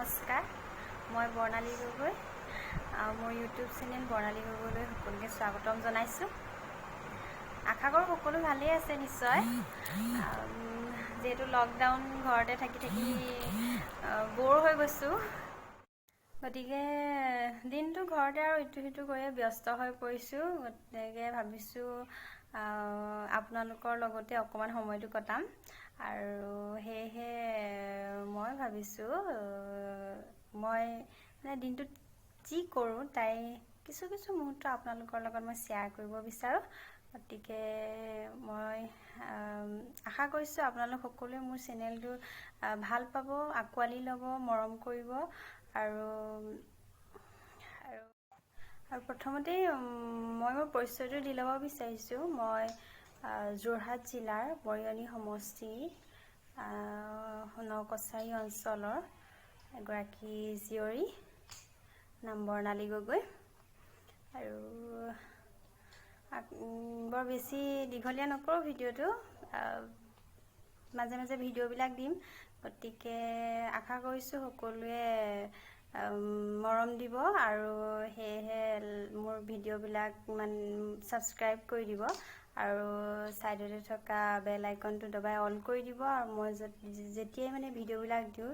নমস্কাৰ, মই বৰ্ণালী গগৈ। মোৰ ইউটিউব চেনেল বৰ্ণালী গগৈলৈ সকলোকে স্বাগতম জনাইছোঁ। আশা কৰোঁ সকলো ভালেই আছে নিশ্চয়। যিহেতু লকডাউন, ঘৰতে থাকি বৰ হৈ গৈছোঁ, গতিকে দিনটো ঘৰতে আৰু ইটো সিটো কৰি ব্যস্ত হৈ পৰিছোঁ। গতিকে ভাবিছোঁ আপোনালোকৰ লগতে অকণমান সময়টো কটাম, আৰু সেয়েহে মই ভাবিছোঁ মই দিনটোত যি কৰোঁ তাই কিছু মুহূৰ্ত আপোনালোকৰ লগত মই শ্বেয়াৰ কৰিব বিচাৰোঁ। গতিকে মই আশা কৰিছোঁ আপোনালোক সকলোৱে মোৰ চেনেলটো ভাল পাব, আঁকোৱালি ল'ব, মৰম কৰিব। আৰু প্ৰথমতেই মই মোৰ পৰিচয়টো দি ল'ব বিচাৰিছোঁ। মই যোৰহাট জিলাৰ বৰিয়নী সমষ্টি নকছাৰী অঞ্চলৰ এগৰাকী জীয়ৰী, নাম বৰ্ণালী গগৈ। আৰু বৰ বেছি দীঘলীয়া নকৰোঁ ভিডিঅ'টো, মাজে মাজে ভিডিঅ'বিলাক দিম। গতিকে আশা কৰিছোঁ সকলোৱে মৰম দিব, আৰু সেয়েহে মোৰ ভিডিঅ'বিলাক ছাবস্ক্ৰাইব কৰি দিব, আৰু ছাইডতে থকা বেল আইকনটো দবাই অল কৰি দিব। আৰু মই যেতিয়াই ভিডিঅ'বিলাক দিওঁ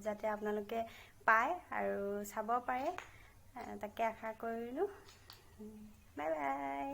যাতে আপোনালোকে পায় আৰু চাব পাৰে, তাকে আশা কৰিলোঁ। Bye bye.